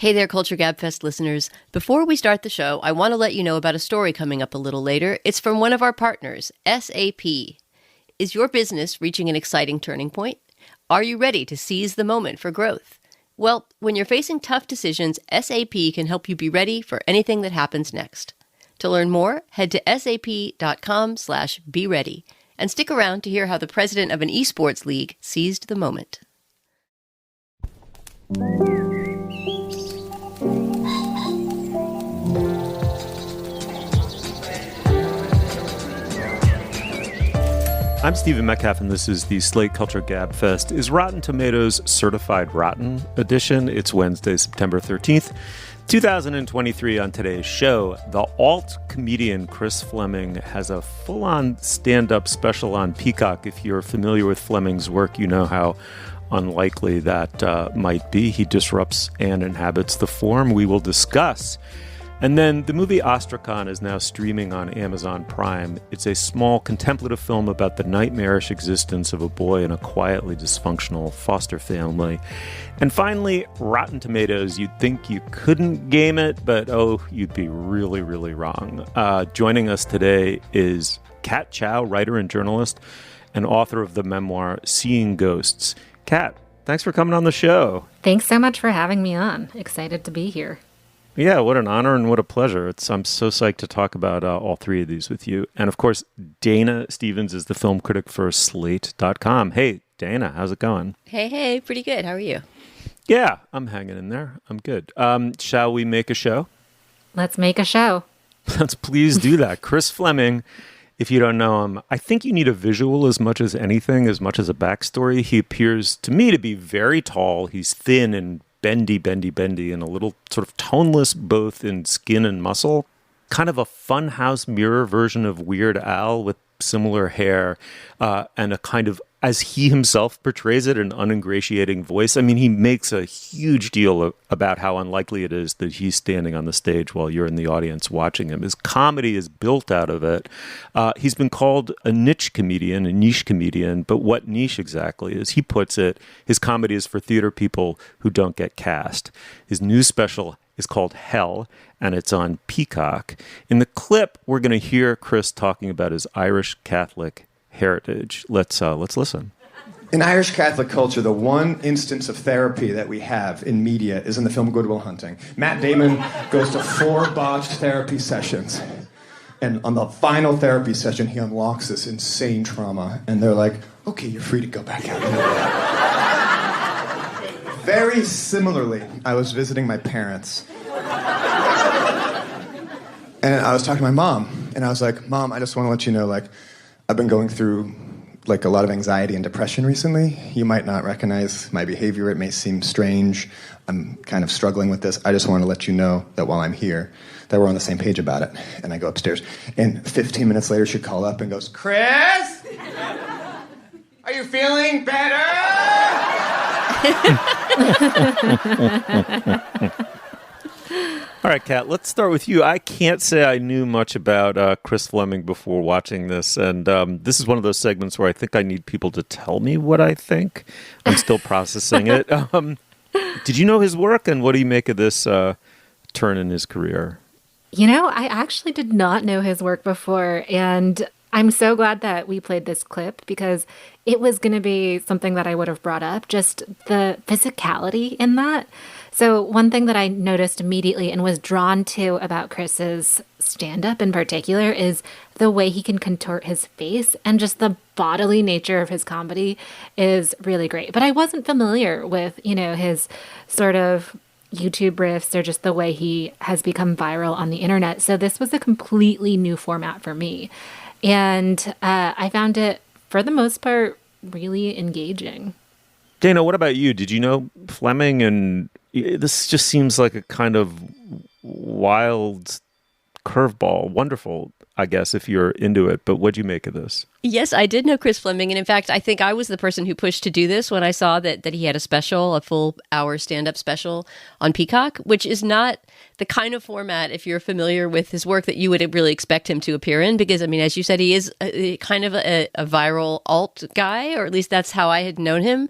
Hey there, Culture Gabfest listeners. Before we start the show, I want to let you know about a story coming up a little later. It's from one of our partners, SAP. Is your business reaching an exciting turning point? Are you ready to seize the moment for growth? Well, when you're facing tough decisions, SAP can help you be ready for anything that happens next. To learn more, head to sap.com/be-ready and stick around to hear how the president of an esports league seized the moment. I'm Stephen Metcalf, and this is the Slate Culture Gabfest. Is Rotten Tomatoes Certified Rotten edition? It's Wednesday, September 13th, 2023. On today's show, the alt comedian Chris Fleming has a full-on stand-up special on Peacock. If you're familiar with Fleming's work, you know how unlikely that might be. He disrupts and inhabits the form. We will discuss. And then the movie Astrakan is now streaming on Amazon Prime. It's a small contemplative film about the nightmarish existence of a boy in a quietly dysfunctional foster family. And finally, Rotten Tomatoes. You'd think you couldn't game it, but you'd be really, really wrong. Joining us today is Kat Chow, writer and journalist, and author of the memoir Seeing Ghosts. Kat, thanks for coming on the show. Thanks so much for having me on. Excited to be here. Yeah, what an honor and what a pleasure. I'm so psyched to talk about all three of these with you. And of course, Dana Stevens is the film critic for Slate.com. Hey, Dana, how's it going? Hey, pretty good. How are you? Yeah, I'm hanging in there. I'm good. Shall we make a show? Let's make a show. Let's please do that. Chris Fleming, if you don't know him, I think you need a visual as much as anything, as much as a backstory. He appears to me to be very tall. He's thin and bendy, and a little sort of toneless both in skin and muscle. Kind of a funhouse mirror version of Weird Al with similar hair and a kind of, as he himself portrays it, an uningratiating voice. I mean, he makes a huge deal about how unlikely it is that he's standing on the stage while you're in the audience watching him. His comedy is built out of it. He's been called a niche comedian, but what niche exactly? As he puts it, his comedy is for theater people who don't get cast. His new special is called Hell, and it's on Peacock. In the clip, we're going to hear Chris talking about his Irish Catholic heritage. Let's listen. In Irish Catholic culture, the one instance of therapy that we have in media is in the film Good Will Hunting. Matt Damon goes to 4 botched therapy sessions. And on the final therapy session, he unlocks this insane trauma. And they're like, okay, you're free to go back out. Very similarly, I was visiting my parents. And I was talking to my mom. And I was like, Mom, I just want to let you know, I've been going through a lot of anxiety and depression recently. You might not recognize my behavior. It may seem strange. I'm kind of struggling with this. I just want to let you know that while I'm here, that we're on the same page about it. And I go upstairs. And 15 minutes later, she called up and goes, Chris? Are you feeling better? All right, Kat, let's start with you. I can't say I knew much about Chris Fleming before watching this, and this is one of those segments where I think I need people to tell me what I think. I'm still processing it. Did you know his work, and what do you make of this turn in his career? You know, I actually did not know his work before, and I'm so glad that we played this clip because it was going to be something that I would have brought up, just the physicality in that. So one thing that I noticed immediately and was drawn to about Chris's stand-up in particular is the way he can contort his face, and just the bodily nature of his comedy is really great. But I wasn't familiar with, his sort of YouTube riffs or just the way he has become viral on the internet. So this was a completely new format for me. And I found it, for the most part, really engaging. Dana, what about you? Did you know Fleming? And this just seems like a kind of wild curveball. Wonderful, I guess, if you're into it. But what'd you make of this? Yes, I did know Chris Fleming. And in fact, I think I was the person who pushed to do this when I saw that he had a special, a full hour stand-up special on Peacock, which is not the kind of format, if you're familiar with his work, that you would really expect him to appear in. Because, I mean, as you said, he is kind of a viral alt guy, or at least that's how I had known him.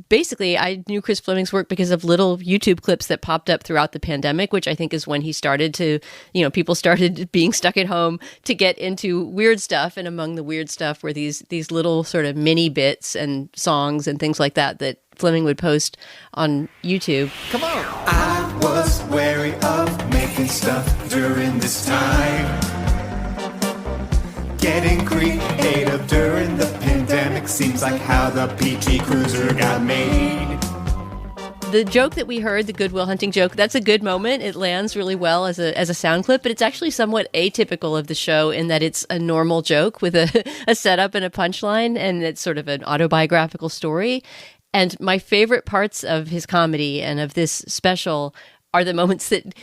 Basically, I knew Chris Fleming's work because of little YouTube clips that popped up throughout the pandemic, which I think is when he started to, people started being stuck at home to get into weird stuff. And among the weird stuff were these little sort of mini bits and songs and things like that Fleming would post on YouTube. Come on! I was wary of making stuff during this time. Getting creative during the pandemic seems like how the PT Cruiser got made. The joke that we heard, the Good Will Hunting joke, that's a good moment. It lands really well as a sound clip, but it's actually somewhat atypical of the show in that it's a normal joke with a setup and a punchline, and it's sort of an autobiographical story. And my favorite parts of his comedy and of this special are the moments that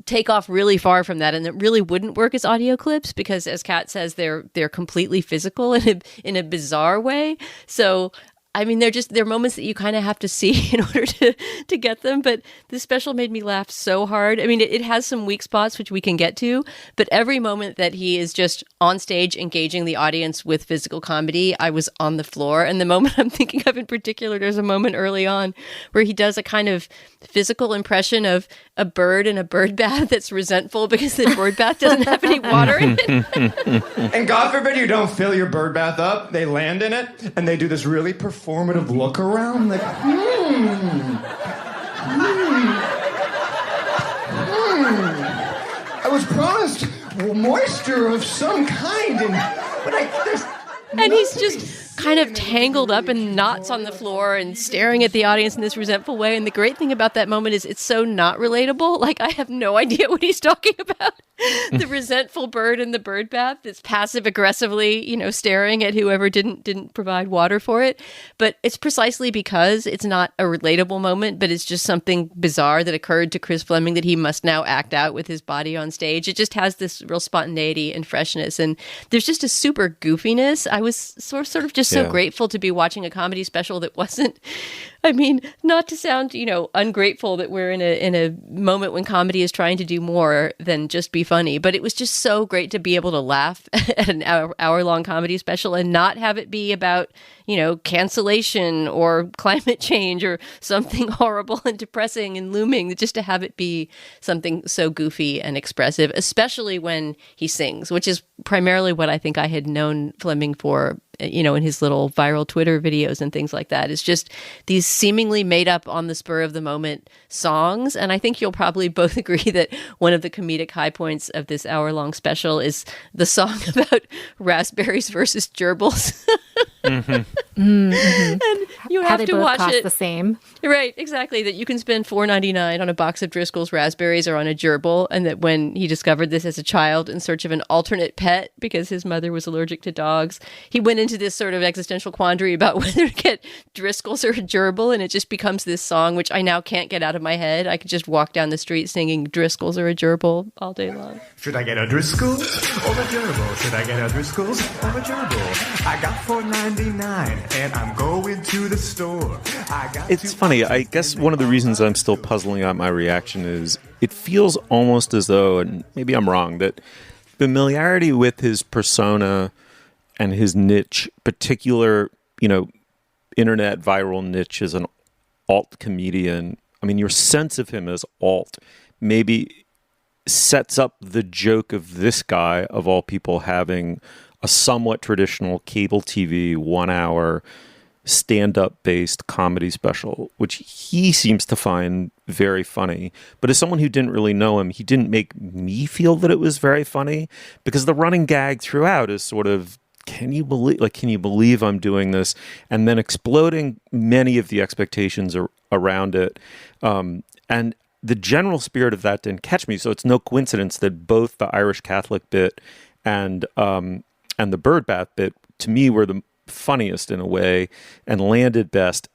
take off really far from that and that really wouldn't work as audio clips because, as Kat says, they're completely physical in a bizarre way. So, I mean, they're moments that you kind of have to see in order to get them. But this special made me laugh so hard. I mean, it has some weak spots, which we can get to. But every moment that he is just on stage engaging the audience with physical comedy, I was on the floor. And the moment I'm thinking of in particular, there's a moment early on where he does a kind of physical impression of a bird in a bird bath that's resentful because the bird bath doesn't have any water in it. And God forbid you don't fill your bird bath up. They land in it, and they do this really performative look around, like, I was promised moisture of some kind, and he's just kind of tangled up in knots on the floor and staring at the audience in this resentful way. And the great thing about that moment is it's so not relatable. Like, I have no idea what he's talking about. The resentful bird in the bird bath that's passive aggressively, staring at whoever didn't provide water for it. But it's precisely because it's not a relatable moment, but it's just something bizarre that occurred to Chris Fleming that he must now act out with his body on stage. It just has this real spontaneity and freshness. And there's just a super goofiness. I was sort of just so grateful to be watching a comedy special that wasn't, I mean, not to sound, ungrateful that we're in a moment when comedy is trying to do more than just be funny, but it was just so great to be able to laugh at an hour-long comedy special and not have it be about, cancellation or climate change or something horrible and depressing and looming, just to have it be something so goofy and expressive, especially when he sings, which is primarily what I think I had known Fleming for, in his little viral Twitter videos and things like that. It's just these seemingly made up on the spur of the moment songs. And I think you'll probably both agree that one of the comedic high points of this hour-long special is the song about raspberries versus gerbils. Mm-hmm. And you have to watch cost it. The same, right? Exactly. That you can spend $4.99 on a box of Driscoll's raspberries or on a gerbil, and that when he discovered this as a child in search of an alternate pet because his mother was allergic to dogs, he went into this sort of existential quandary about whether to get Driscoll's or a gerbil, and it just becomes this song which I now can't get out of my head. I could just walk down the street singing Driscoll's or a gerbil all day long. Should I get a Driscoll's or a gerbil? Should I get a Driscoll's or a gerbil? I got $4.99 and I'm going to the store. It's funny. I guess one of the reasons I'm still puzzling out my reaction is it feels almost as though, and maybe I'm wrong, that familiarity with his persona and his niche, particular, internet viral niche as an alt comedian, I mean, your sense of him as alt maybe sets up the joke of this guy, of all people, having a somewhat traditional cable TV 1 hour stand-up based comedy special, which he seems to find very funny. But as someone who didn't really know him, he didn't make me feel that it was very funny, because the running gag throughout is sort of, can you believe I'm doing this? And then exploding many of the expectations around it. And the general spirit of that didn't catch me. So it's no coincidence that both the Irish Catholic bit and the bird bath bit, to me, were the funniest in a way and landed best.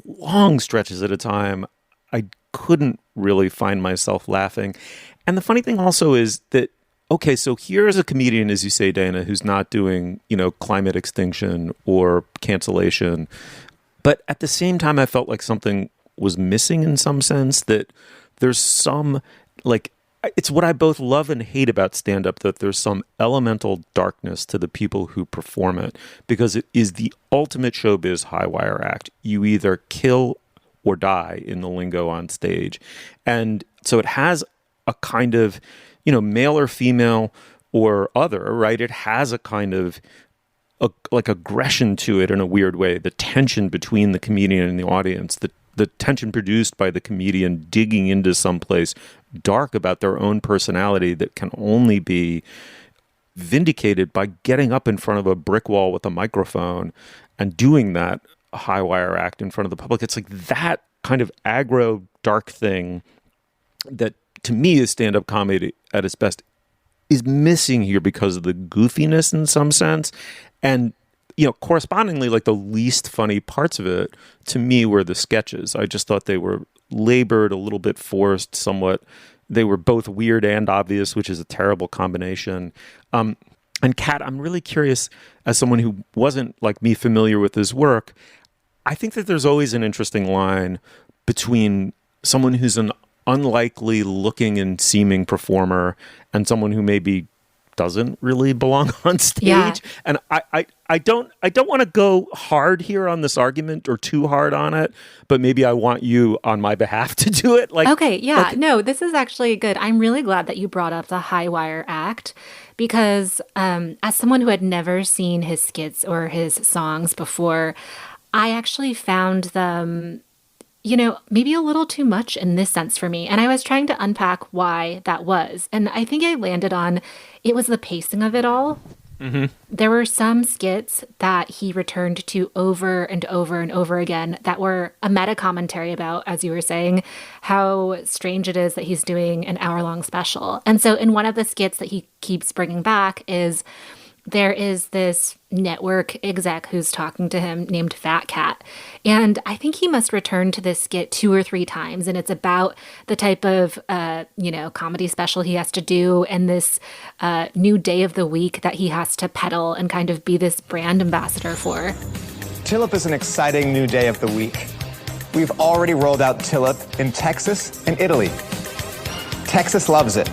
Long stretches at a time, I couldn't really find myself laughing. And the funny thing also is that okay, so here's a comedian, as you say, Dana, who's not doing, climate extinction or cancellation. But at the same time, I felt like something was missing in some sense, that there's some, like, it's what I both love and hate about stand-up, that there's some elemental darkness to the people who perform it, because it is the ultimate showbiz high wire act. You either kill or die, in the lingo on stage. And so it has a kind of, male or female or other, right? It has a kind of like aggression to it in a weird way, the tension between the comedian and the audience, the tension produced by the comedian digging into someplace dark about their own personality that can only be vindicated by getting up in front of a brick wall with a microphone and doing that high wire act in front of the public. It's like that kind of aggro dark thing that, to me, is stand-up comedy at its best, is missing here because of the goofiness in some sense. And correspondingly, like, the least funny parts of it to me were the sketches. I just thought they were labored, a little bit forced, somewhat. They were both weird and obvious, which is a terrible combination. And Kat, I'm really curious, as someone who wasn't, like me, familiar with his work, I think that there's always an interesting line between someone who's an unlikely looking and seeming performer and someone who maybe doesn't really belong on stage. Yeah. And I don't want to go hard here on this argument or too hard on it, but maybe I want you on my behalf to do it. Okay, yeah. No, this is actually good. I'm really glad that you brought up the high wire act, because as someone who had never seen his skits or his songs before, I actually found them, maybe a little too much in this sense for me. And I was trying to unpack why that was. And I think I landed on, it was the pacing of it all. Mm-hmm. There were some skits that he returned to over and over and over again that were a meta commentary about, as you were saying, how strange it is that he's doing an hour-long special. And so in one of the skits that he keeps bringing back is, there is this network exec who's talking to him named Fat Cat. And I think he must return to this skit 2 or 3 times. And it's about the type of, comedy special he has to do and this new day of the week that he has to peddle and kind of be this brand ambassador for. Tillip is an exciting new day of the week. We've already rolled out Tillip in Texas and Italy. Texas loves it.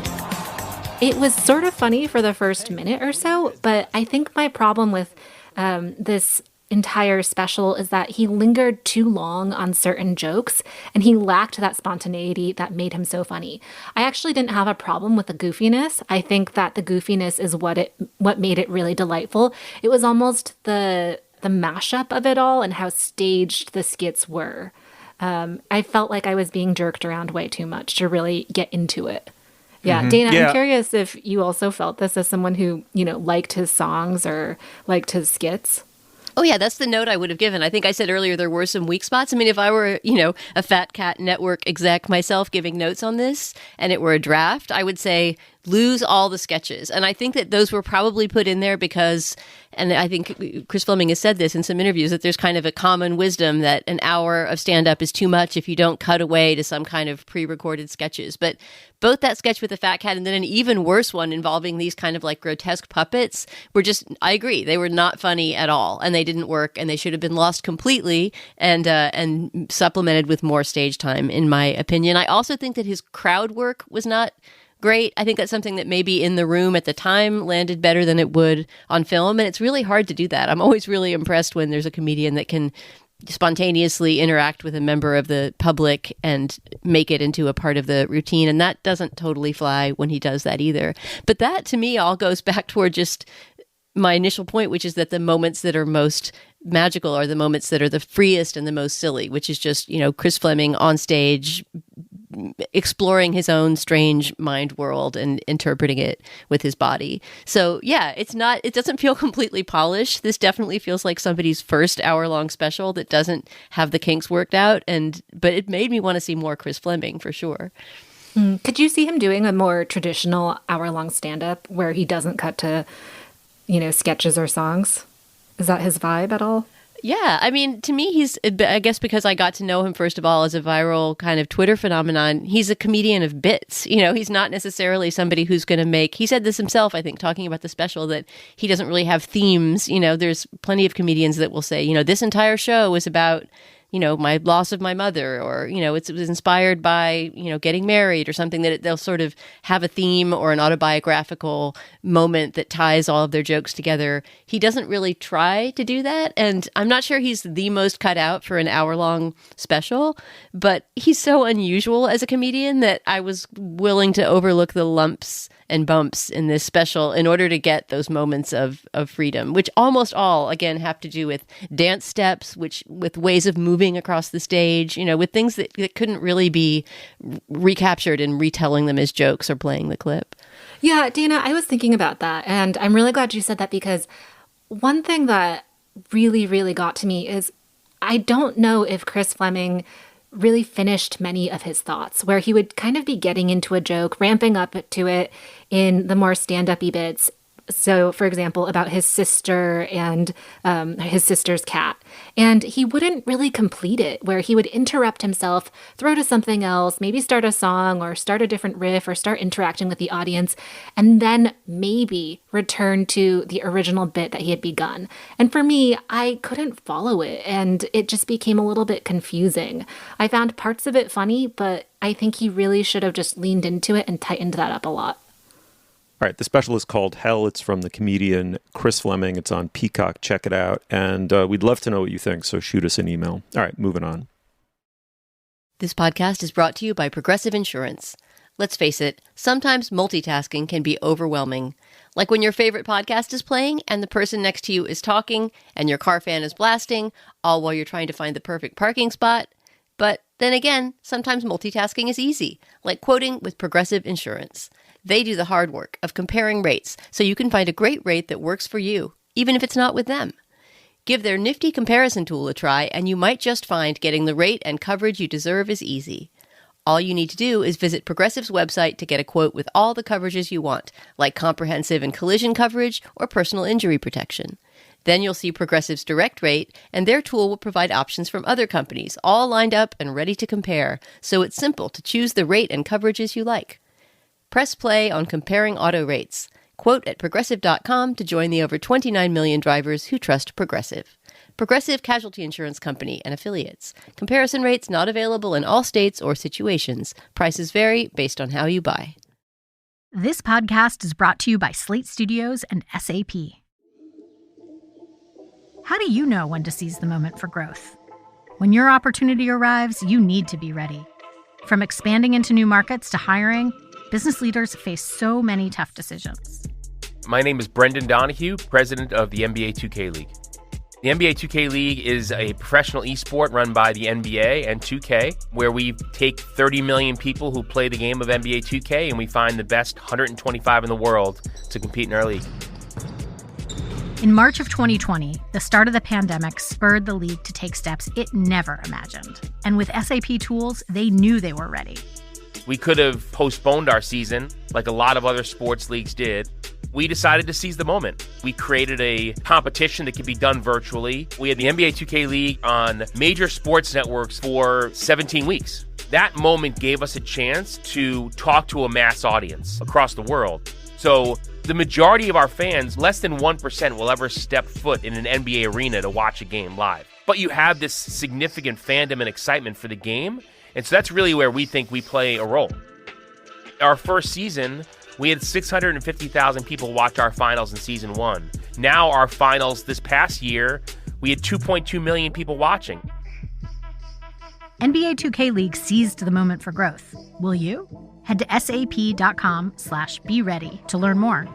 It was sort of funny for the first minute or so, but I think my problem with this entire special is that he lingered too long on certain jokes, and he lacked that spontaneity that made him so funny. I actually didn't have a problem with the goofiness. I think that the goofiness is what made it really delightful. It was almost the mashup of it all and how staged the skits were. I felt like I was being jerked around way too much to really get into it. Yeah, mm-hmm. Dana, I'm curious if you also felt this as someone who, liked his songs or liked his skits. Oh, yeah, that's the note I would have given. I think I said earlier there were some weak spots. I mean, if I were, a Fat Cat Network exec myself giving notes on this and it were a draft, I would say lose all the sketches. And I think that those were probably put in there because, and I think Chris Fleming has said this in some interviews, that there's kind of a common wisdom that an hour of stand-up is too much if you don't cut away to some kind of pre-recorded sketches. But both that sketch with the Fat Cat and then an even worse one involving these kind of like grotesque puppets were just, I agree, they were not funny at all. And they didn't work, and they should have been lost completely and supplemented with more stage time, in my opinion. I also think that his crowd work was not great. I think that's something that maybe in the room at the time landed better than it would on film. And it's really hard to do that. I'm always really impressed when there's a comedian that can spontaneously interact with a member of the public and make it into a part of the routine. And that doesn't totally fly when he does that either. But that, to me, all goes back toward just my initial point, which is that the moments that are most magical are the moments that are the freest and the most silly, which is just, Chris Fleming on stage exploring his own strange mind world and interpreting it with his body. So yeah, it doesn't feel completely polished. This definitely feels like somebody's first hour-long special that doesn't have the kinks worked out. But it made me want to see more Chris Fleming for sure. Could you see him doing a more traditional hour-long stand-up where he doesn't cut to, sketches or songs? Is that his vibe at all? Yeah, I mean, to me, I guess because I got to know him, first of all, as a viral kind of Twitter phenomenon, he's a comedian of bits. He's not necessarily somebody who's going to he said this himself, I think, talking about the special, that he doesn't really have themes. There's plenty of comedians that will say, this entire show is about my loss of my mother, or, it was inspired by, getting married or something, that they'll sort of have a theme or an autobiographical moment that ties all of their jokes together. He doesn't really try to do that. And I'm not sure he's the most cut out for an hour-long special, but he's so unusual as a comedian that I was willing to overlook the lumps and bumps in this special in order to get those moments of freedom, which almost all, again, have to do with dance steps, with ways of moving across the stage, with things that couldn't really be recaptured in retelling them as jokes or playing the clip. Yeah, Dana, I was thinking about that, and I'm really glad you said that, because one thing that really, really got to me is I don't know if Chris Fleming really finished many of his thoughts, where he would kind of be getting into a joke, ramping up to it in the more stand-up-y bits. So, for example, about his sister and his sister's cat. And he wouldn't really complete it, where he would interrupt himself, throw to something else, maybe start a song or start a different riff or start interacting with the audience, and then maybe return to the original bit that he had begun. And for me, I couldn't follow it, and it just became a little bit confusing. I found parts of it funny, but I think he really should have just leaned into it and tightened that up a lot. All right, the special is called Hell. It's from the comedian Chris Fleming. It's on Peacock. Check it out. And we'd love to know what you think, so shoot us an email. All right, moving on. This podcast is brought to you by Progressive Insurance. Let's face it, sometimes multitasking can be overwhelming. Like when your favorite podcast is playing and the person next to you is talking and your car fan is blasting, all while you're trying to find the perfect parking spot. But then again, sometimes multitasking is easy, like quoting with Progressive Insurance. They do the hard work of comparing rates so you can find a great rate that works for you, even if it's not with them. Give their nifty comparison tool a try, and you might just find getting the rate and coverage you deserve is easy. All you need to do is visit Progressive's website to get a quote with all the coverages you want, like comprehensive and collision coverage or personal injury protection. Then you'll see Progressive's direct rate, and their tool will provide options from other companies, all lined up and ready to compare, so it's simple to choose the rate and coverages you like. Press play on comparing auto rates. Quote at Progressive.com to join the over 29 million drivers who trust Progressive. Progressive Casualty Insurance Company and Affiliates. Comparison rates not available in all states or situations. Prices vary based on how you buy. This podcast is brought to you by Slate Studios and SAP. How do you know when to seize the moment for growth? When your opportunity arrives, you need to be ready. From expanding into new markets to hiring, business leaders face so many tough decisions. My name is Brendan Donahue, president of the NBA 2K League. The NBA 2K League is a professional esport run by the NBA and 2K, where we take 30 million people who play the game of NBA 2K and we find the best 125 in the world to compete in our league. In March of 2020, the start of the pandemic spurred the league to take steps it never imagined. And with SAP tools, they knew they were ready. We could have postponed our season like a lot of other sports leagues did. We decided to seize the moment. We created a competition that could be done virtually. We had the NBA 2K League on major sports networks for 17 weeks. That moment gave us a chance to talk to a mass audience across the world. So the majority of our fans, less than 1%, will ever step foot in an NBA arena to watch a game live. But you have this significant fandom and excitement for the game, and so that's really where we think we play a role. Our first season, we had 650,000 people watch our finals in season 1. Now our finals this past year, we had 2.2 million people watching. NBA 2K League seized the moment for growth. Will you? Head to sap.com/be ready to learn more.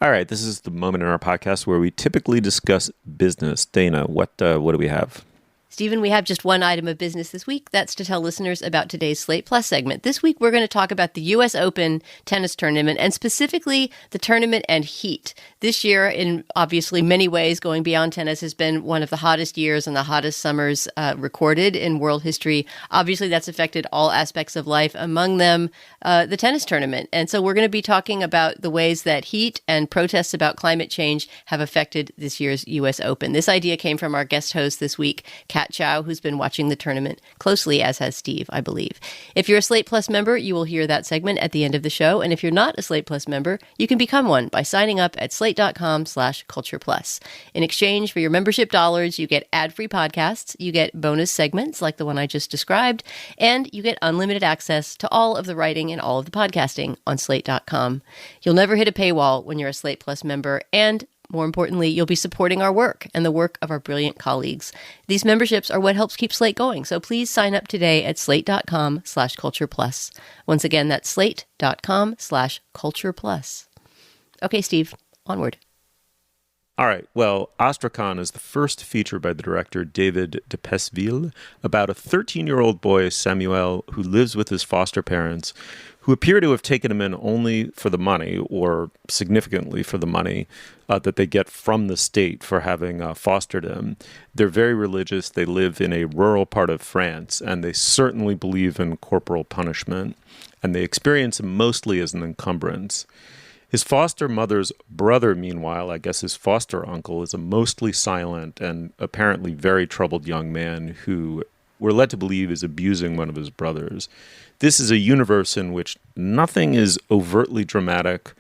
All right, this is the moment in our podcast where we typically discuss business. Dana, what do we have? Stephen, we have just one item of business this week. That's to tell listeners about today's Slate Plus segment. This week, we're going to talk about the U.S. Open tennis tournament, and specifically the tournament and heat. This year, in obviously many ways, going beyond tennis, has been one of the hottest years and the hottest summers recorded in world history. Obviously, that's affected all aspects of life, among them the tennis tournament. And so we're going to be talking about the ways that heat and protests about climate change have affected this year's U.S. Open. This idea came from our guest host this week, Kat Chow, who's been watching the tournament closely, as has Steve, I believe. If you're a Slate Plus member, you will hear that segment at the end of the show. And if you're not a Slate Plus member, you can become one by signing up at slate.com/cultureplus. In exchange for your membership dollars, you get ad-free podcasts, you get bonus segments like the one I just described, and you get unlimited access to all of the writing and all of the podcasting on slate.com. You'll never hit a paywall when you're a Slate Plus member, and more importantly, you'll be supporting our work and the work of our brilliant colleagues. These memberships are what helps keep Slate going, so please sign up today at slate.com/cultureplus. Once again, that's slate.com/cultureplus. Okay, Steve, onward. All right. Well, Astrakan is the first feature by the director David Depesseville about a 13-year-old boy, Samuel, who lives with his foster parents, who appear to have taken him in only for the money, or significantly for the money, that they get from the state for having fostered him. They're very religious. They live in a rural part of France, and they certainly believe in corporal punishment, and they experience him mostly as an encumbrance. His foster mother's brother, meanwhile, I guess his foster uncle, is a mostly silent and apparently very troubled young man who we're led to believe is abusing one of his brothers. This is a universe in which nothing is overtly dramatic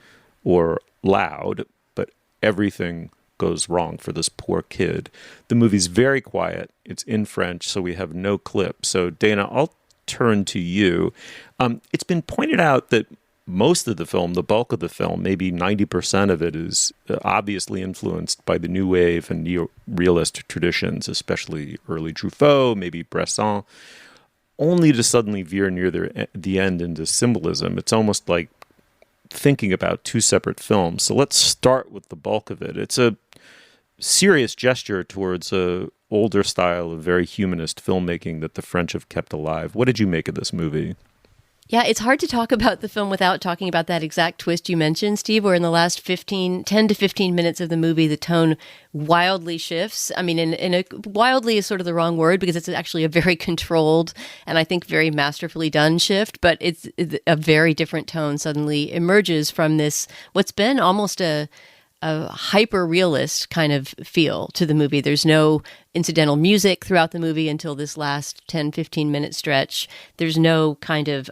or loud, but everything goes wrong for this poor kid. The movie's very quiet. It's in French, so we have no clip. So, Dana, I'll turn to you. It's been pointed out that most of the film, the bulk of the film, maybe 90% of it, is obviously influenced by the new wave and neo-realist traditions, especially early Truffaut, maybe Bresson, only to suddenly veer near the end into symbolism. It's almost like thinking about two separate films. So let's start with the bulk of it. It's a serious gesture towards a older style of very humanist filmmaking that the French have kept alive. What did you make of this movie? Yeah, it's hard to talk about the film without talking about that exact twist you mentioned, Steve, where in the last 10 to 15 minutes of the movie, the tone wildly shifts. I mean, wildly is sort of the wrong word because it's actually a very controlled and I think very masterfully done shift, but it's a very different tone suddenly emerges from this, what's been almost a hyper-realist kind of feel to the movie. There's no incidental music throughout the movie until this last 10, 15-minute stretch. There's no kind of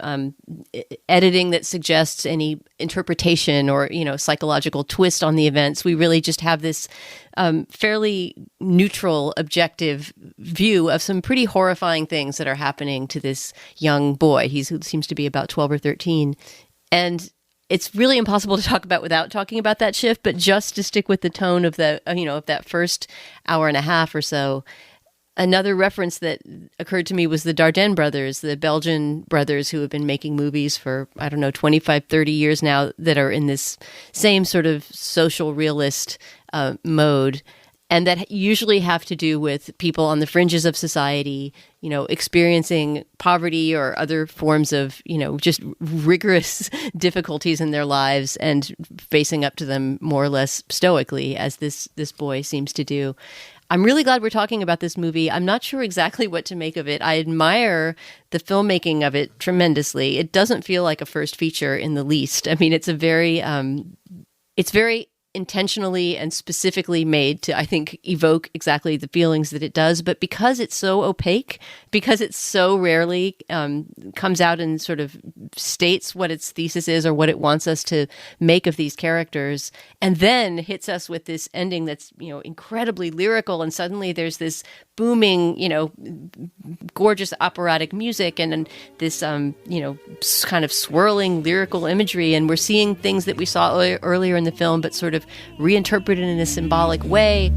editing that suggests any interpretation or, psychological twist on the events. We really just have this fairly neutral, objective view of some pretty horrifying things that are happening to this young boy. Who seems to be about 12 or 13. And it's really impossible to talk about without talking about that shift, but just to stick with the tone of of that first hour and a half or so. Another reference that occurred to me was the Dardenne brothers, the Belgian brothers who have been making movies for, 25, 30 years now that are in this same sort of social realist mode. And that usually have to do with people on the fringes of society, experiencing poverty or other forms of, just rigorous difficulties in their lives and facing up to them more or less stoically, as this boy seems to do. I'm really glad we're talking about this movie. I'm not sure exactly what to make of it. I admire the filmmaking of it tremendously. It doesn't feel like a first feature in the least. I mean, it's very intentionally and specifically made to, I think, evoke exactly the feelings that it does. But because it's so opaque, because it so rarely comes out and sort of states what its thesis is or what it wants us to make of these characters, and then hits us with this ending that's, incredibly lyrical, and suddenly there's this booming, gorgeous operatic music and this, kind of swirling lyrical imagery. And we're seeing things that we saw earlier in the film, but sort of reinterpreted in a symbolic way.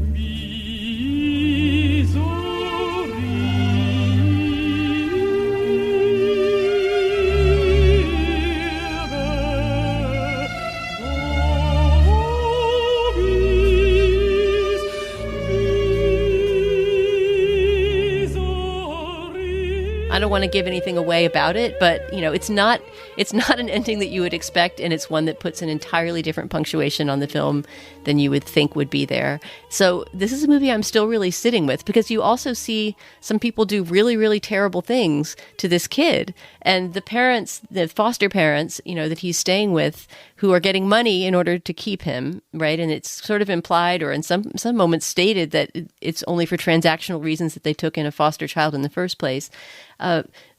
I don't want to give anything away about it, but it's not an ending that you would expect, and it's one that puts an entirely different punctuation on the film than you would think would be there. So this is a movie I'm still really sitting with, because you also see some people do really, really terrible things to this kid, and the parents, the foster parents, that he's staying with, who are getting money in order to keep him, right? And it's sort of implied, or in some moments stated, that it's only for transactional reasons that they took in a foster child in the first place.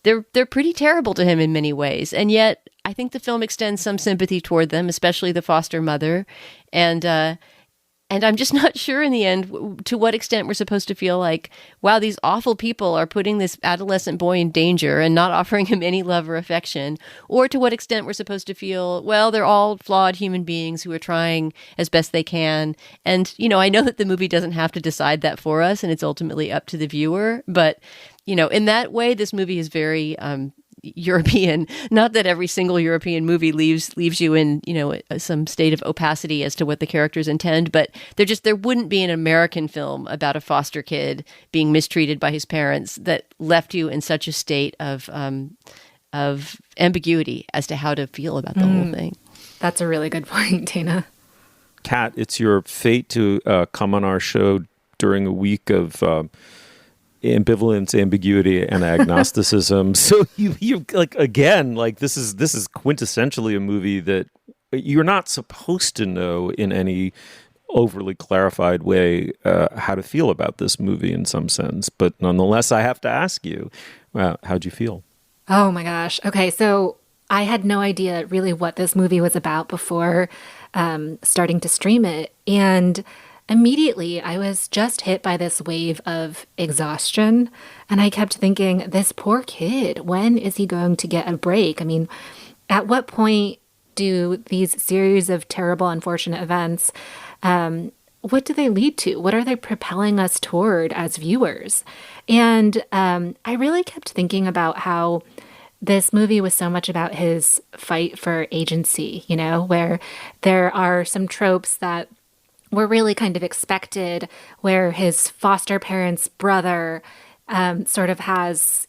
They're pretty terrible to him in many ways, and yet I think the film extends some sympathy toward them, especially the foster mother, and I'm just not sure in the end to what extent we're supposed to feel like, wow, these awful people are putting this adolescent boy in danger and not offering him any love or affection, or to what extent we're supposed to feel, well, they're all flawed human beings who are trying as best they can. And, I know that the movie doesn't have to decide that for us, and it's ultimately up to the viewer. But, in that way, this movie is very European. Not that every single European movie leaves you in some state of opacity as to what the characters intend, but there wouldn't be an American film about a foster kid being mistreated by his parents that left you in such a state of ambiguity as to how to feel about the whole thing. That's a really good point, Dana. Kat, it's your fate to come on our show during a week of ambivalence, ambiguity, and agnosticism. So you again, this is quintessentially a movie that you're not supposed to know in any overly clarified way how to feel about this movie in some sense. But nonetheless, I have to ask you, how'd you feel? Oh my gosh. Okay, so I had no idea really what this movie was about before starting to stream it, and immediately, I was just hit by this wave of exhaustion, and I kept thinking, this poor kid, when is he going to get a break? I mean, at what point do these series of terrible, unfortunate events, what do they lead to? What are they propelling us toward as viewers? And I really kept thinking about how this movie was so much about his fight for agency, where there are some tropes that were really kind of expected, where his foster parents' brother sort of has,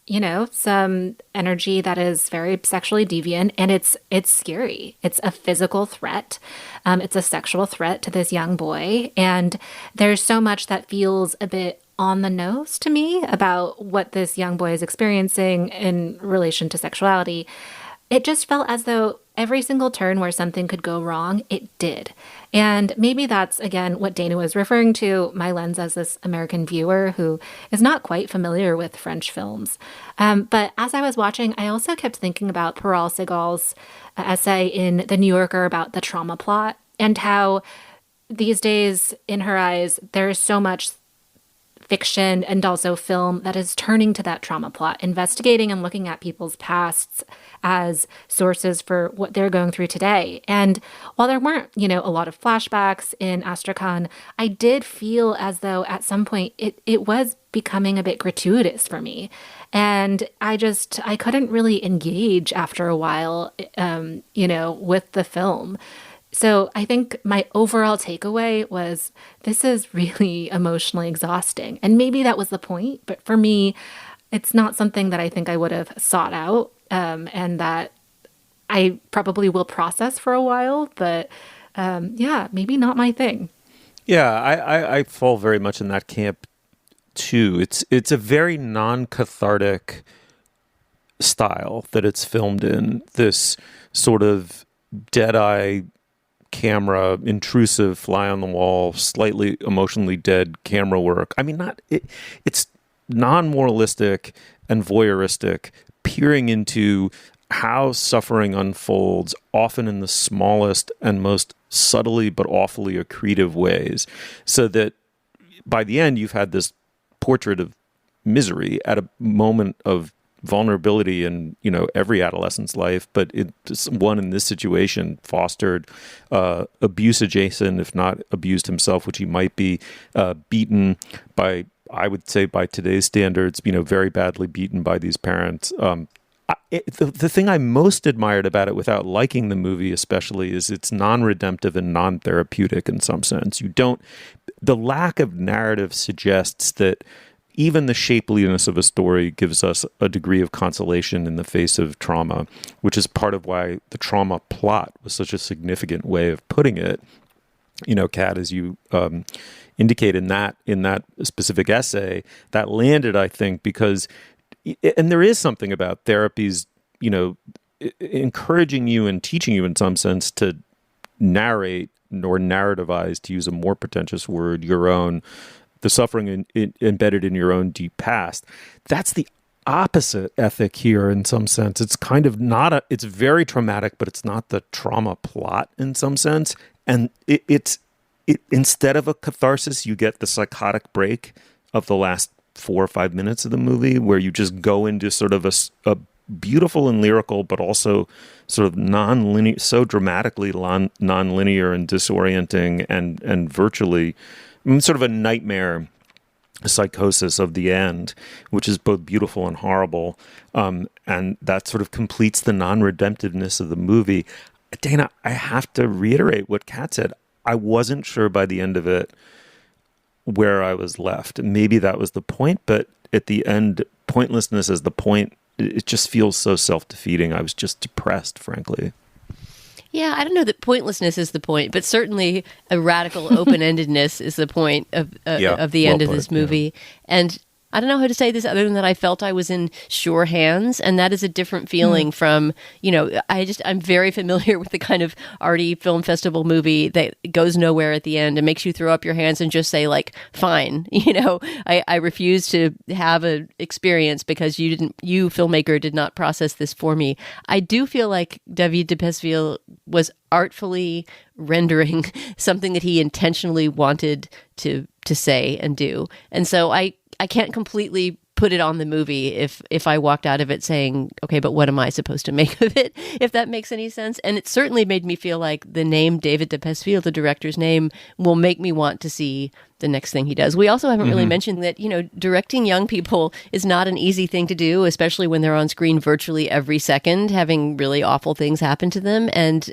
some energy that is very sexually deviant, and it's scary. It's a physical threat. It's a sexual threat to this young boy, and there's so much that feels a bit on the nose to me about what this young boy is experiencing in relation to sexuality. It just felt as though every single turn where something could go wrong, it did. And maybe that's, again, what Dana was referring to, my lens as this American viewer who is not quite familiar with French films. But as I was watching, I also kept thinking about Parole Segal's essay in The New Yorker about the trauma plot, and how these days, in her eyes, there is so much fiction and also film that is turning to that trauma plot, investigating and looking at people's pasts as sources for what they're going through today. And while there weren't, a lot of flashbacks in Astrakan, I did feel as though at some point it was becoming a bit gratuitous for me. And I couldn't really engage after a while, with the film. So I think my overall takeaway was, this is really emotionally exhausting. And maybe that was the point, but for me, it's not something that I think I would have sought out, and that I probably will process for a while, but maybe not my thing. Yeah, I fall very much in that camp too. It's a very non-cathartic style that it's filmed in, this sort of dead-eye camera, intrusive, fly on the wall, slightly emotionally dead camera work. I mean, it's non-moralistic and voyeuristic, peering into how suffering unfolds, often in the smallest and most subtly but awfully accretive ways, so that by the end you've had this portrait of misery at a moment of vulnerability in every adolescent's life, but it's one in this situation, fostered, abuse adjacent, if not abused himself, which he might be, beaten by, I would say by today's standards, very badly beaten by these parents. The thing I most admired about it, without liking the movie especially, is it's non-redemptive and non-therapeutic in some sense. The lack of narrative suggests that even the shapeliness of a story gives us a degree of consolation in the face of trauma, which is part of why the trauma plot was such a significant way of putting it. You know, Kat, as you indicate in that specific essay, that landed, I think, because, and there is something about therapies, you know, encouraging you and teaching you in some sense to narrate or narrativize, to use a more pretentious word, the suffering embedded in your own deep past. That's the opposite ethic here in some sense. It's kind of it's very traumatic, but it's not the trauma plot in some sense. And it's instead of a catharsis, you get the psychotic break of the last 4 or 5 minutes of the movie, where you just go into sort of a beautiful and lyrical, but also sort of non-linear, so dramatically non-linear and disorienting and virtually sort of a nightmare psychosis of the end, which is both beautiful and horrible. And that sort of completes the non-redemptiveness of the movie. Dana, I have to reiterate what Kat said. I wasn't sure by the end of it where I was left. Maybe that was the point, but at the end, pointlessness is the point. It just feels so self-defeating. I was just depressed, frankly. Yeah, I don't know that pointlessness is the point, but certainly a radical open-endedness is the point of the end of this movie. Yeah. And I don't know how to say this other than that I felt I was in sure hands, and that is a different feeling from, you know, I'm very familiar with the kind of arty film festival movie that goes nowhere at the end and makes you throw up your hands and just say, like, fine, you know, I refuse to have an experience because you filmmaker did not process this for me. I do feel like David Depesseville was artfully rendering something that he intentionally wanted to say and do. And so I can't completely put it on the movie if I walked out of it saying, okay, but what am I supposed to make of it, if that makes any sense. And it certainly made me feel like the name David Depesseville, the director's name, will make me want to see the next thing he does. We also haven't really mentioned that, you know, directing young people is not an easy thing to do, especially when they're on screen virtually every second, having really awful things happen to them. And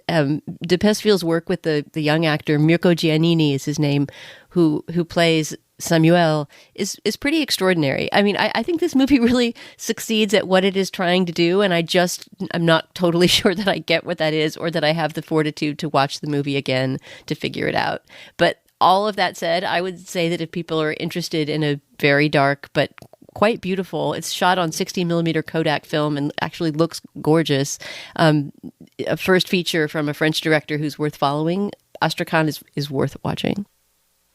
Depesseville's work with the young actor, Mirko Giannini is his name, who plays Samuel, is pretty extraordinary. I mean, I think this movie really succeeds at what it is trying to do, and I'm not totally sure that I get what that is, or that I have the fortitude to watch the movie again to figure it out. But all of that said, I would say that if people are interested in a very dark but quite beautiful, it's shot on 60 millimeter Kodak film and actually looks gorgeous, a first feature from a French director who's worth following, Astrakan is worth watching.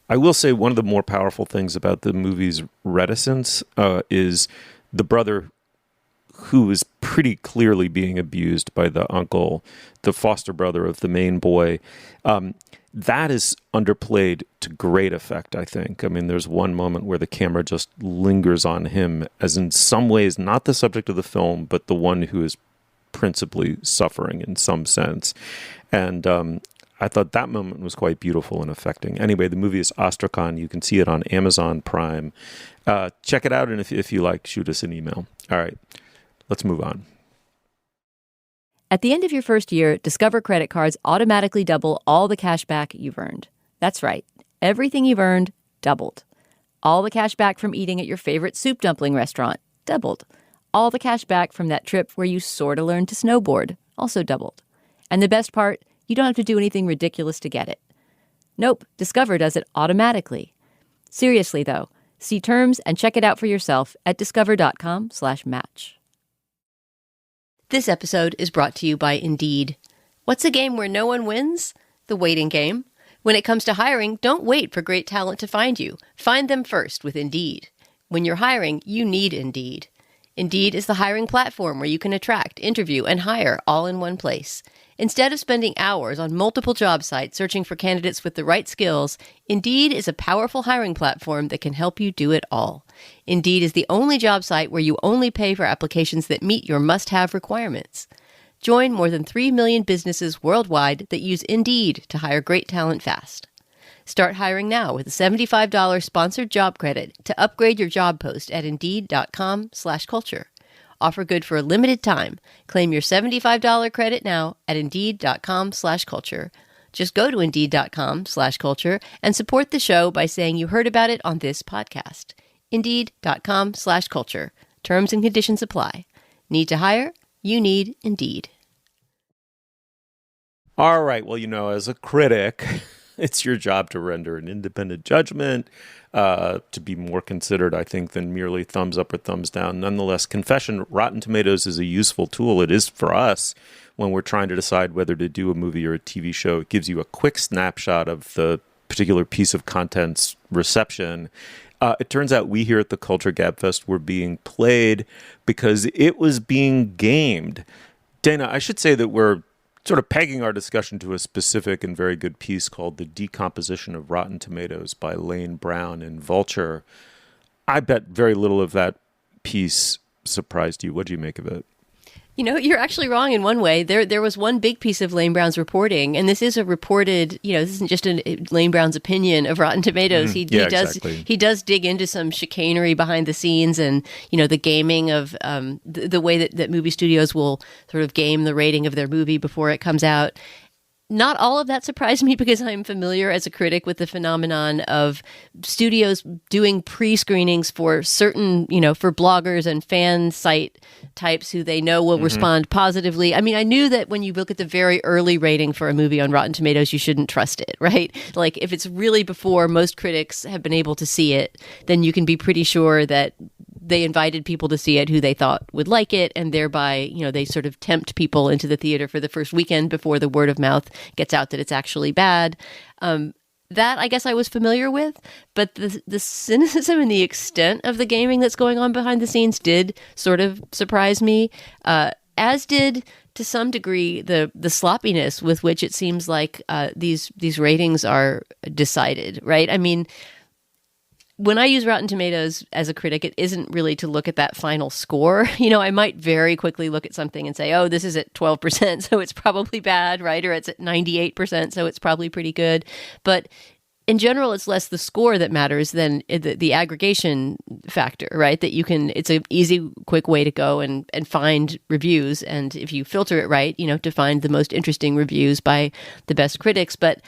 I will say one of the more powerful things about the movie's reticence is the brother, who is pretty clearly being abused by the uncle, the foster brother of the main boy. That is underplayed to great effect, I think. I mean, there's one moment where the camera just lingers on him as in some ways not the subject of the film, but the one who is principally suffering in some sense. And I thought that moment was quite beautiful and affecting. Anyway, the movie is Astrakan. You can see it on Amazon Prime. Check it out, and if you like, shoot us an email. All right, let's move on. At the end of your first year, Discover credit cards automatically double all the cash back you've earned. That's right. Everything you've earned, doubled. All the cash back from eating at your favorite soup dumpling restaurant, doubled. All the cash back from that trip where you sort of learned to snowboard, also doubled. And the best part, you don't have to do anything ridiculous to get it. Nope, Discover does it automatically. Seriously, though, see terms and check it out for yourself at discover.com/match. This episode is brought to you by Indeed. What's a game where no one wins? The waiting game. When it comes to hiring, don't wait for great talent to find you. Find them first with Indeed. When you're hiring, you need Indeed. Indeed is the hiring platform where you can attract, interview, and hire all in one place. Instead of spending hours on multiple job sites searching for candidates with the right skills, Indeed is a powerful hiring platform that can help you do it all. Indeed is the only job site where you only pay for applications that meet your must-have requirements. Join more than 3 million businesses worldwide that use Indeed to hire great talent fast. Start hiring now with a $75 sponsored job credit to upgrade your job post at Indeed.com/culture. Offer good for a limited time. Claim your $75 credit now at Indeed.com/culture. Just go to Indeed.com/culture and support the show by saying you heard about it on this podcast. Indeed.com/culture. Terms and conditions apply. Need to hire? You need Indeed. All right. Well, as a critic, it's your job to render an independent judgment, to be more considered, I think, than merely thumbs up or thumbs down. Nonetheless, confession, Rotten Tomatoes is a useful tool. It is for us when we're trying to decide whether to do a movie or a TV show. It gives you a quick snapshot of the particular piece of content's reception. It turns out we here at the Culture Gabfest were being played because it was being gamed. Dana, I should say that we're sort of pegging our discussion to a specific and very good piece called The Decomposition of Rotten Tomatoes by Lane Brown in Vulture. I bet very little of that piece surprised you. What do you make of it? You're actually wrong in one way. There was one big piece of Lane Brown's reporting, and this is a reported, this isn't just Lane Brown's opinion of Rotten Tomatoes. He does dig into some chicanery behind the scenes and, the gaming of the way that movie studios will sort of game the rating of their movie before it comes out. Not all of that surprised me because I'm familiar as a critic with the phenomenon of studios doing pre-screenings for certain, for bloggers and fan site types who they know will respond positively. I mean, I knew that when you look at the very early rating for a movie on Rotten Tomatoes, you shouldn't trust it, right? Like if it's really before most critics have been able to see it, then you can be pretty sure that they invited people to see it who they thought would like it, and thereby, they sort of tempt people into the theater for the first weekend before the word of mouth gets out that it's actually bad. That, I guess, I was familiar with, but the cynicism and the extent of the gaming that's going on behind the scenes did sort of surprise me, as did, to some degree, the sloppiness with which it seems like these ratings are decided, right? I mean, when I use Rotten Tomatoes as a critic, it isn't really to look at that final score. I might very quickly look at something and say, oh, this is at 12%, so it's probably bad, right? Or it's at 98%, so it's probably pretty good. But in general, it's less the score that matters than the aggregation factor, right? That it's an easy, quick way to go and find reviews. And if you filter it right, to find the most interesting reviews by the best critics. But